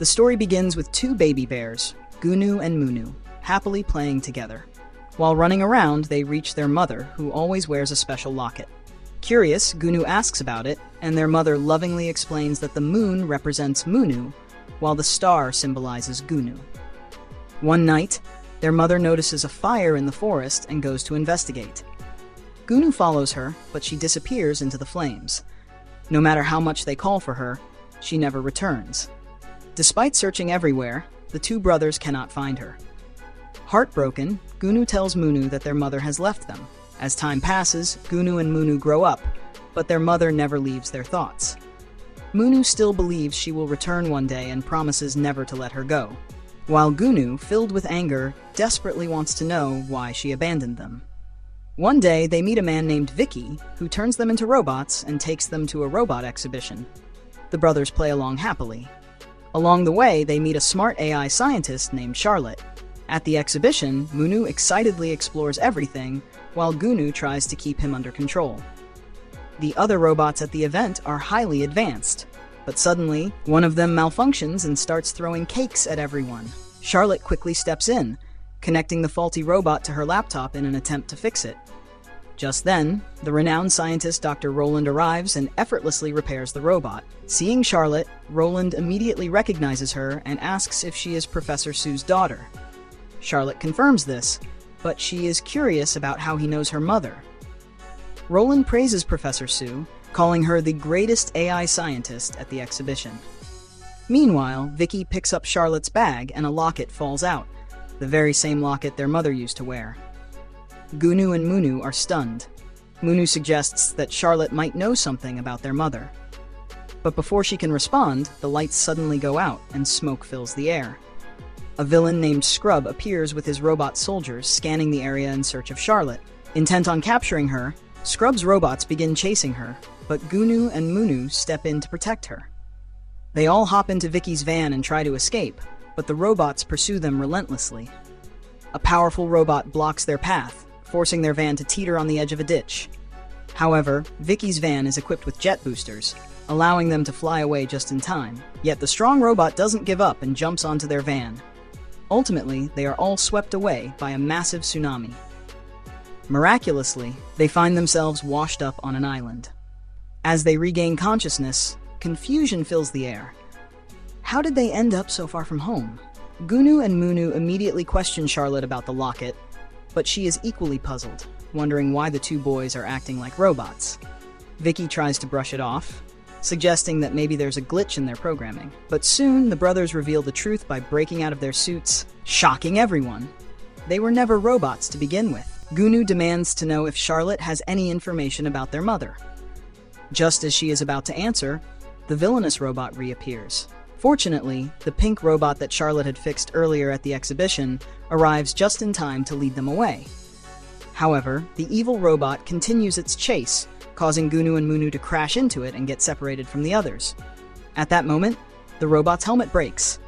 The story begins with two baby bears, ℬ𝔬 and ℬ𝔬, happily playing together. While running around, they reach their mother, who always wears a special locket. Curious, ℬ𝔬 asks about it, and their mother lovingly explains that the moon represents ℬ𝔬, while the star symbolizes ℬ𝔬. One night, their mother notices a fire in the forest and goes to investigate. ℬ𝔬 follows her, but she disappears into the flames. No matter how much they call for her, she never returns. Despite searching everywhere, the two brothers cannot find her. Heartbroken, ℬ𝔬 tells ℬ𝔬 that their mother has left them. As time passes, ℬ𝔬 and ℬ𝔬 grow up, but their mother never leaves their thoughts. ℬ𝔬 still believes she will return one day and promises never to let her go, while ℬ𝔬, filled with anger, desperately wants to know why she abandoned them. One day, they meet a man named Vicky, who turns them into robots and takes them to a robot exhibition. The brothers play along happily. Along the way, they meet a smart AI scientist named Charlotte. At the exhibition, ℬ𝔬 excitedly explores everything, while ℬ𝔬 tries to keep him under control. The other robots at the event are highly advanced, but suddenly, one of them malfunctions and starts throwing cakes at everyone. Charlotte quickly steps in, connecting the faulty robot to her laptop in an attempt to fix it. Just then, the renowned scientist Dr. Roland arrives and effortlessly repairs the robot. Seeing Charlotte, Roland immediately recognizes her and asks if she is Professor Sue's daughter. Charlotte confirms this, but she is curious about how he knows her mother. Roland praises Professor Sue, calling her the greatest AI scientist at the exhibition. Meanwhile, Vicky picks up Charlotte's bag and a locket falls out, the very same locket their mother used to wear. ℬ𝔬 and ℬ𝔬 are stunned. ℬ𝔬 suggests that Charlotte might know something about their mother. But before she can respond, the lights suddenly go out and smoke fills the air. A villain named Scrub appears with his robot soldiers scanning the area in search of Charlotte. Intent on capturing her, Scrub's robots begin chasing her, but ℬ𝔬 and ℬ𝔬 step in to protect her. They all hop into Vicky's van and try to escape, but the robots pursue them relentlessly. A powerful robot blocks their path, forcing their van to teeter on the edge of a ditch. However, Vicky's van is equipped with jet boosters, allowing them to fly away just in time. Yet the strong robot doesn't give up and jumps onto their van. Ultimately, they are all swept away by a massive tsunami. Miraculously, they find themselves washed up on an island. As they regain consciousness, confusion fills the air. How did they end up so far from home? ℬ𝔬 and ℬ𝔬 immediately question Charlotte about the locket, but she is equally puzzled, wondering why the two boys are acting like robots. Vicky tries to brush it off, suggesting that maybe there's a glitch in their programming. But soon, the brothers reveal the truth by breaking out of their suits, shocking everyone. They were never robots to begin with. ℬ𝔬 demands to know if Charlotte has any information about their mother. Just as she is about to answer, the villainous robot reappears. Fortunately, the pink robot that Charlotte had fixed earlier at the exhibition arrives just in time to lead them away. However, the evil robot continues its chase, causing ℬ𝔬 and ℬ𝔬 to crash into it and get separated from the others. At that moment, the robot's helmet breaks,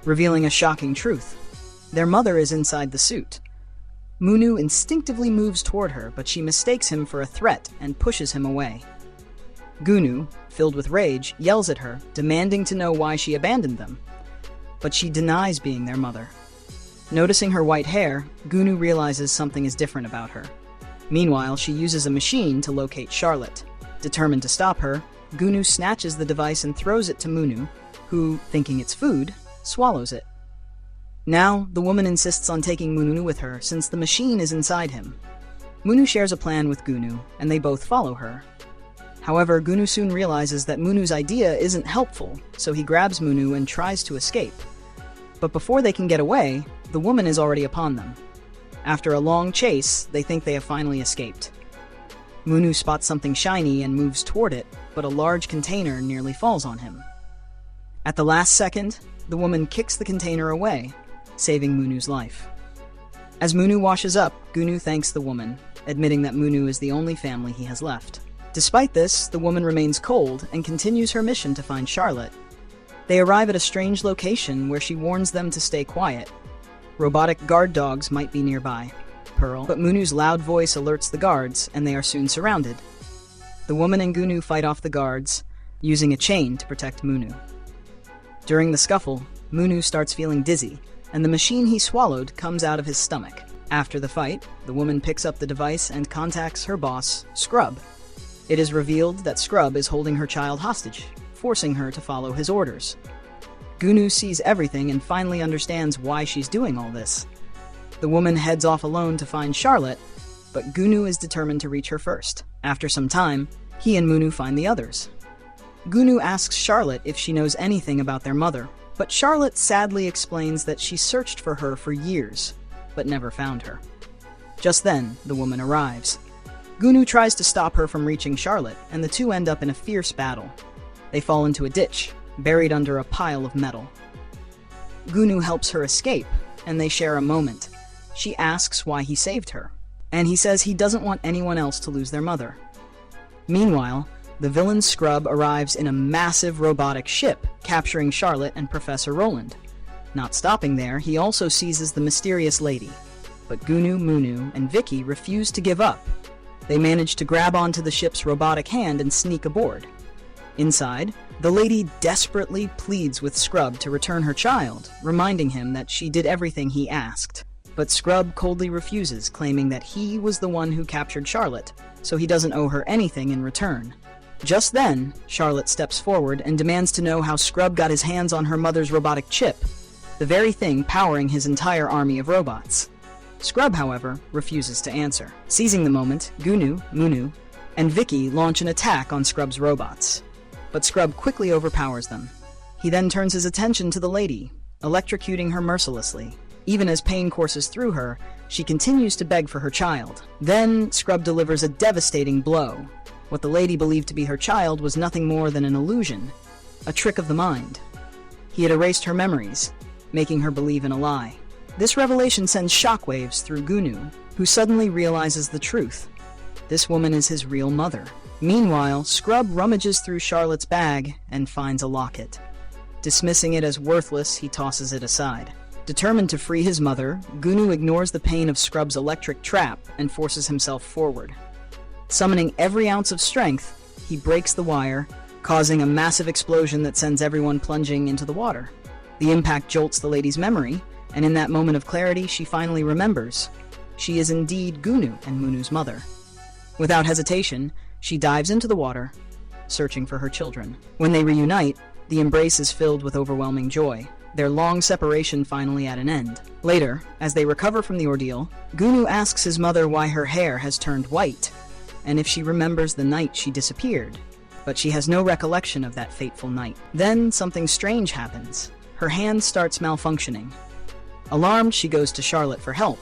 revealing a shocking truth. Their mother is inside the suit. ℬ𝔬 instinctively moves toward her, but she mistakes him for a threat and pushes him away. ℬ𝔬, filled with rage, yells at her, demanding to know why she abandoned them. But she denies being their mother. Noticing her white hair, ℬ𝔬 realizes something is different about her. Meanwhile, she uses a machine to locate Charlotte. Determined to stop her, ℬ𝔬 snatches the device and throws it to ℬ𝔬, who, thinking it's food, swallows it. Now, the woman insists on taking ℬ𝔬 with her since the machine is inside him. ℬ𝔬 shares a plan with ℬ𝔬, and they both follow her. However, ℬ𝔬 soon realizes that ℬ𝔬's idea isn't helpful, so he grabs ℬ𝔬 and tries to escape. But before they can get away, the woman is already upon them. After a long chase, they think they have finally escaped. ℬ𝔬 spots something shiny and moves toward it, but a large container nearly falls on him. At the last second, the woman kicks the container away, saving ℬ𝔬's life. As ℬ𝔬 washes up, ℬ𝔬 thanks the woman, admitting that ℬ𝔬 is the only family he has left. Despite this, the woman remains cold and continues her mission to find Charlotte. They arrive at a strange location where she warns them to stay quiet. Robotic guard dogs might be nearby, but ℬ𝔬's loud voice alerts the guards, and they are soon surrounded. The woman and ℬ𝔬 fight off the guards, using a chain to protect ℬ𝔬. During the scuffle, ℬ𝔬 starts feeling dizzy, and the machine he swallowed comes out of his stomach. After the fight, the woman picks up the device and contacts her boss, ℬ𝔬ℭ. It is revealed that ℬ𝔬ℭ is holding her child hostage, forcing her to follow his orders. ℬ𝔬 sees everything and finally understands why she's doing all this. The woman heads off alone to find Charlotte, but ℬ𝔬 is determined to reach her first. After some time, he and ℬ𝔬 find the others. ℬ𝔬 asks Charlotte if she knows anything about their mother, but Charlotte sadly explains that she searched for her for years, but never found her. Just then, the woman arrives. ℬ𝔬 tries to stop her from reaching Charlotte, and the two end up in a fierce battle. They fall into a ditch, buried under a pile of metal. ℬ𝔬 helps her escape, and they share a moment. She asks why he saved her, and he says he doesn't want anyone else to lose their mother. Meanwhile, the villain ℬ𝔬ℏ arrives in a massive robotic ship, capturing Charlotte and Professor Roland. Not stopping there, he also seizes the mysterious lady. But ℬ𝔬, ℬ𝔬, and Vicky refuse to give up. They manage to grab onto the ship's robotic hand and sneak aboard. Inside, the lady desperately pleads with ℬ𝔬ℏ to return her child, reminding him that she did everything he asked. But ℬ𝔬ℏ coldly refuses, claiming that he was the one who captured Charlotte, so he doesn't owe her anything in return. Just then, Charlotte steps forward and demands to know how ℬ𝔬ℏ got his hands on her mother's robotic chip, the very thing powering his entire army of robots. ℬ𝔬ℏ, however, refuses to answer. Seizing the moment, ℬ𝔬, ℬ𝔬, and Vicky launch an attack on ℬ𝔬ℏ's robots. But ℬ𝔬ℏ quickly overpowers them. He then turns his attention to the lady, electrocuting her mercilessly. Even as pain courses through her, she continues to beg for her child. Then, ℬ𝔬ℏ delivers a devastating blow. What the lady believed to be her child was nothing more than an illusion, a trick of the mind. He had erased her memories, making her believe in a lie. This revelation sends shockwaves through ℬ𝔬ℏ, who suddenly realizes the truth. This woman is his real mother. Meanwhile, ℬ𝔬ℏ rummages through Charlotte's bag and finds a locket. Dismissing it as worthless, he tosses it aside. Determined to free his mother, ℬ𝔬ℏ ignores the pain of ℬ𝔬ℏ's electric trap and forces himself forward. Summoning every ounce of strength, he breaks the wire, causing a massive explosion that sends everyone plunging into the water. The impact jolts the lady's memory, and in that moment of clarity, she finally remembers. She is indeed ℬ𝔬ℏ and ℬ𝔬�'s mother. Without hesitation, she dives into the water, searching for her children. When they reunite, the embrace is filled with overwhelming joy, their long separation finally at an end. Later, as they recover from the ordeal, ℬ𝔬ℏ asks his mother why her hair has turned white, and if she remembers the night she disappeared, but she has no recollection of that fateful night. Then something strange happens. Her hand starts malfunctioning. Alarmed, she goes to Charlotte for help.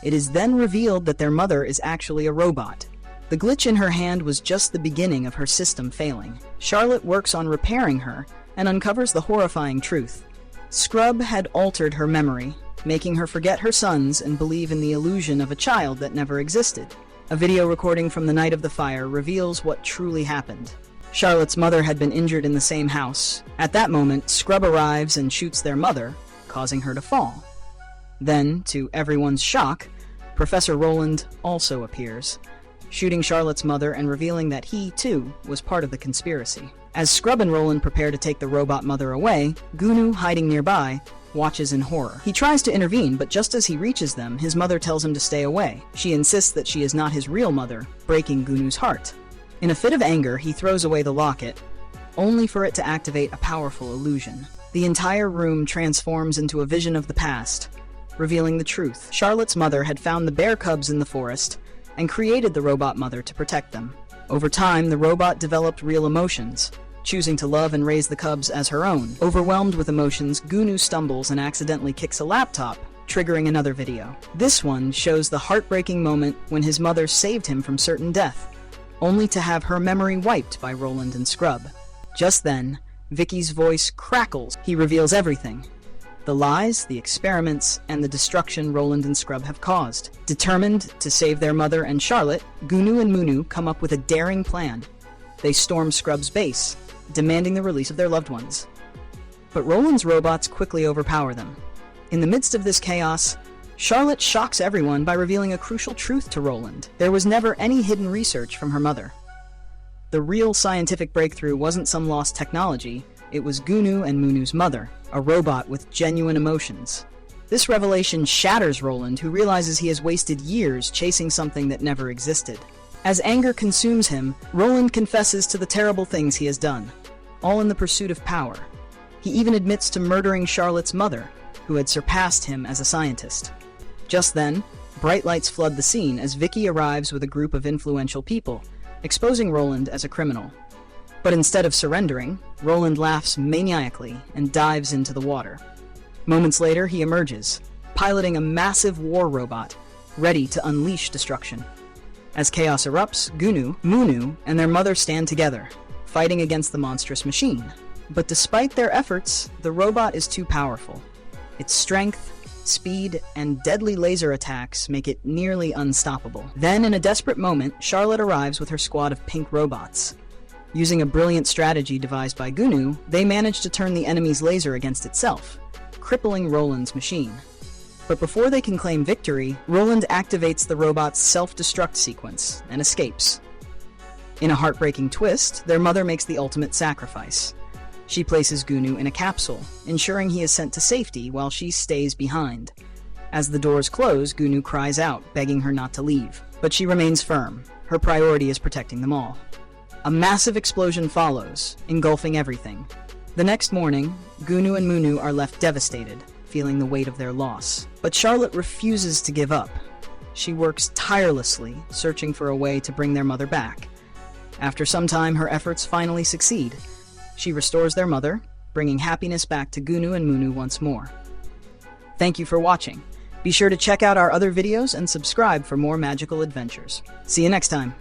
It is then revealed that their mother is actually a robot. The glitch in her hand was just the beginning of her system failing. Charlotte works on repairing her and uncovers the horrifying truth. ℬ𝔬ℏ had altered her memory, making her forget her sons and believe in the illusion of a child that never existed. A video recording from the night of the fire reveals what truly happened. Charlotte's mother had been injured in the same house. At that moment, ℬ𝔬ℏ arrives and shoots their mother, causing her to fall. Then, to everyone's shock, Professor Roland also appears, shooting Charlotte's mother and revealing that he, too, was part of the conspiracy. As ℬ𝔬ℏ and Roland prepare to take the robot mother away, ℬ𝔬ℏ, hiding nearby, watches in horror. He tries to intervene, but just as he reaches them, his mother tells him to stay away. She insists that she is not his real mother, breaking ℬ𝔬ℏ's heart. In a fit of anger, he throws away the locket, only for it to activate a powerful illusion. The entire room transforms into a vision of the past, revealing the truth. Charlotte's mother had found the bear cubs in the forest and created the robot mother to protect them. Over time, the robot developed real emotions, choosing to love and raise the cubs as her own. Overwhelmed with emotions, ℬ𝔬ℏ stumbles and accidentally kicks a laptop, triggering another video. This one shows the heartbreaking moment when his mother saved him from certain death, only to have her memory wiped by Roland and ℬ𝔬ℏ. Just then, Vicky's voice crackles. He reveals everything: the lies, the experiments, and the destruction Roland and ℬ𝔬ℏ have caused. Determined to save their mother and Charlotte, ℬ𝔬ℏ and ℬ𝔬ℏ come up with a daring plan. They storm ℬ𝔬ℏ's base, demanding the release of their loved ones. But Roland's robots quickly overpower them. In the midst of this chaos, Charlotte shocks everyone by revealing a crucial truth to Roland. There was never any hidden research from her mother. The real scientific breakthrough wasn't some lost technology, it was ℬ𝔬𝔭𝔫 and ℬ𝔬𝔫's mother, a robot with genuine emotions. This revelation shatters Roland, who realizes he has wasted years chasing something that never existed. As anger consumes him, Roland confesses to the terrible things he has done, all in the pursuit of power. He even admits to murdering Charlotte's mother, who had surpassed him as a scientist. Just then, bright lights flood the scene as Vicky arrives with a group of influential people, exposing Roland as a criminal. But instead of surrendering, Roland laughs maniacally and dives into the water. Moments later, he emerges, piloting a massive war robot, ready to unleash destruction. As chaos erupts, ℬ𝔬𝔭, ℬ𝔬𝔫, and their mother stand together, fighting against the monstrous machine. But despite their efforts, the robot is too powerful. Its strength, speed, and deadly laser attacks make it nearly unstoppable. Then, in a desperate moment, Charlotte arrives with her squad of pink robots. Using a brilliant strategy devised by ℬ𝔬𝔭, they manage to turn the enemy's laser against itself, crippling Roland's machine. But before they can claim victory, Roland activates the robot's self-destruct sequence and escapes. In a heartbreaking twist, their mother makes the ultimate sacrifice. She places ℬ𝔬𝔭 in a capsule, ensuring he is sent to safety while she stays behind. As the doors close, ℬ𝔬𝔭 cries out, begging her not to leave. But she remains firm. Her priority is protecting them all. A massive explosion follows, engulfing everything. The next morning, ℬ𝔬𝔭 and ℬ𝔬𝔫 are left devastated, feeling the weight of their loss. But Charlotte refuses to give up. She works tirelessly, searching for a way to bring their mother back. After some time, her efforts finally succeed. She restores their mother, bringing happiness back to ℬ𝔬𝔭 and ℬ𝔬𝔫 once more. Thank you for watching. Be sure to check out our other videos and subscribe for more magical adventures. See you next time.